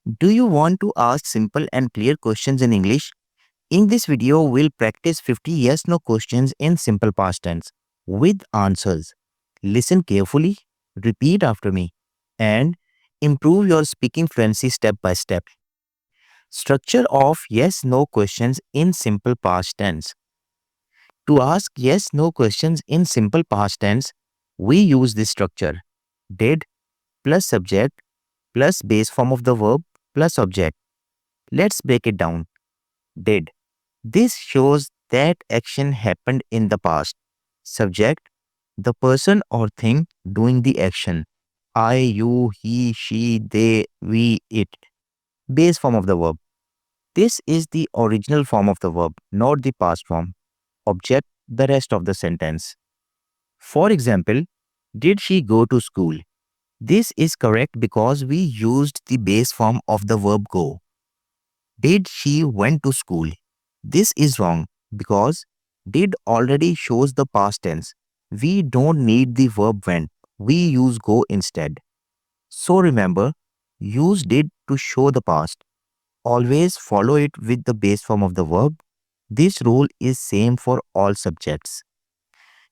Do you want to ask simple and clear questions in English? In this video, we'll practice 50 yes no questions in simple past tense with answers. Listen carefully, repeat after me, and improve your speaking fluency step by step. Structure of yes no questions in simple past tense. To ask yes no questions in simple past tense, we use this structure: did plus subject plus base form of the verb plus object. Let's break it down. Did. This shows that action happened in the past. Subject, the person or thing doing the action. I, you, he, she, they, we, it. Base form of the verb. This is the original form of the verb, not the past form. Object, the rest of the sentence. For example, did she go to school? This is correct because we used the base form of the verb go. Did she went to school? This is wrong because did already shows the past tense. We don't need the verb went. We use go instead. So remember, use did to show the past. Always follow it with the base form of the verb. This rule is same for all subjects.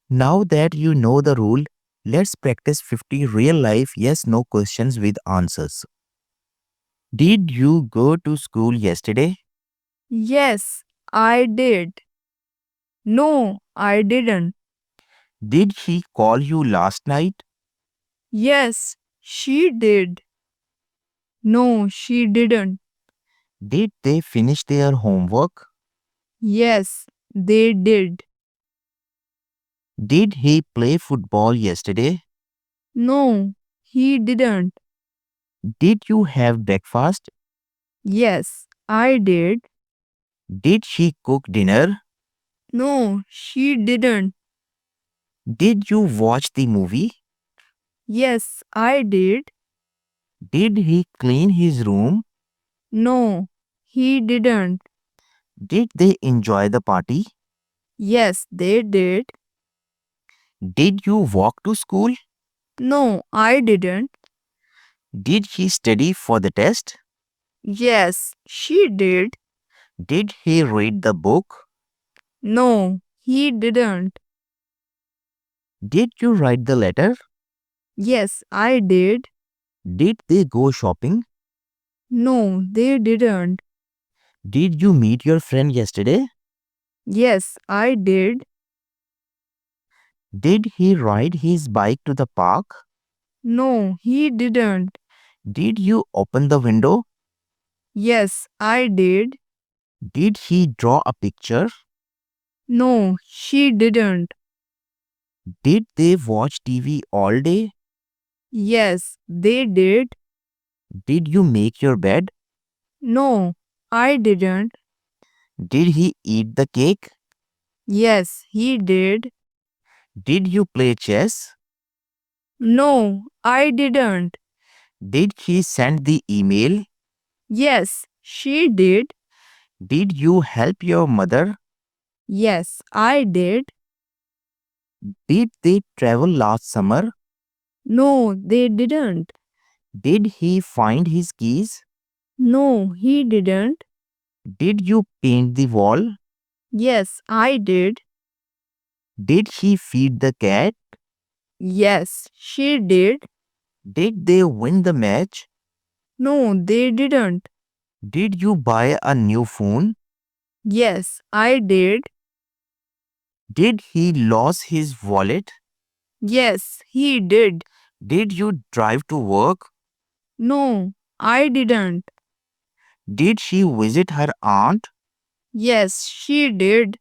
Now that you know the rule, let's practice 50 real life yes no questions with answers. Did you go to school yesterday? Yes, I did. No, I didn't. Did she call you last night? Yes, she did. No, she didn't. Did they finish their homework? Yes, they did. Did he play football yesterday? No, he didn't. Did you have breakfast? Yes, I did. Did she cook dinner? No, she didn't. Did you watch the movie? Yes, I did. Did he clean his room? No, he didn't. Did they enjoy the party? Yes, they did. Did you walk to school? No, I didn't. Did he study for the test? Yes, she did. Did he read the book? No, he didn't. Did you write the letter? Yes, I did. Did they go shopping? No, they didn't. Did you meet your friend yesterday? Yes, I did. Did he ride his bike to the park? No, he didn't. Did you open the window? Yes, I did. Did he draw a picture? No, she didn't. Did they watch TV all day? Yes, they did. Did you make your bed? No, I didn't. Did he eat the cake? Yes, he did. Did you play chess? No, I didn't. Did he send the email? Yes, she did. Did you help your mother? Yes, I did. Did they travel last summer? No, they didn't. Did he find his keys? No, he didn't. Did you paint the wall? Yes, I did. Did he feed the cat? Yes, she did. Did they win the match? No, they didn't. Did you buy a new phone? Yes, I did. Did he lose his wallet? Yes, he did. Did you drive to work? No, I didn't. Did she visit her aunt? Yes, she did.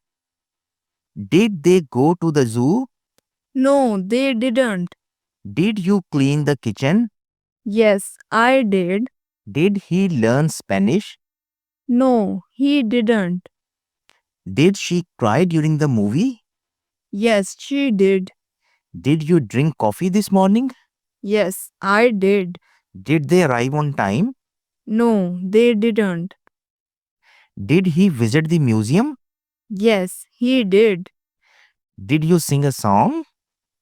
Did they go to the zoo? No, they didn't. Did you clean the kitchen? Yes, I did. Did he learn Spanish? No, he didn't. Did she cry during the movie? Yes, she did. Did you drink coffee this morning? Yes, I did. Did they arrive on time? No, they didn't. Did he visit the museum? Yes, he did. Did you sing a song?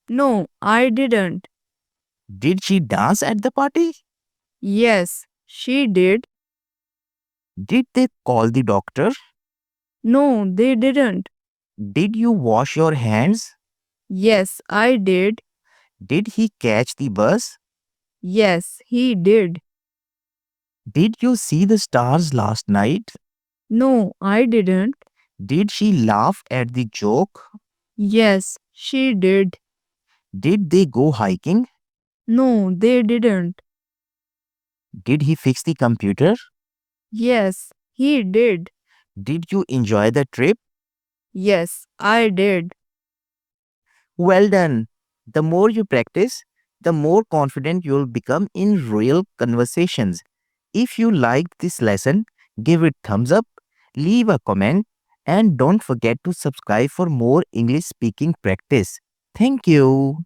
No, I didn't. Did she dance at the party? Yes, she did. Did they call the doctor? No, they didn't. Did you wash your hands? Yes, I did. Did he catch the bus? Yes, he did. Did you see the stars last night? No, I didn't. Did she laugh at the joke? Yes, she did. Did they go hiking? No, they didn't. Did he fix the computer? Yes, he did. Did you enjoy the trip? Yes, I did. Well done. The more you practice, the more confident you'll become in real conversations. If you liked this lesson, give it thumbs up, leave a comment, and don't forget to subscribe for more English speaking practice. Thank you.